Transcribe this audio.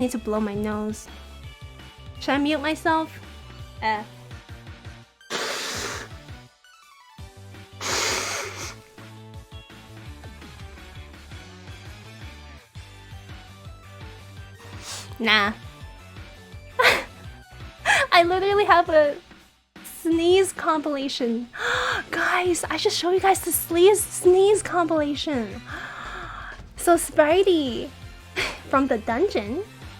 I need to blow my nose. Should I mute myself? Nah. I literally have a sneeze compilation. Guys, I should show you guys the sneeze compilation. So Spidey from the dungeon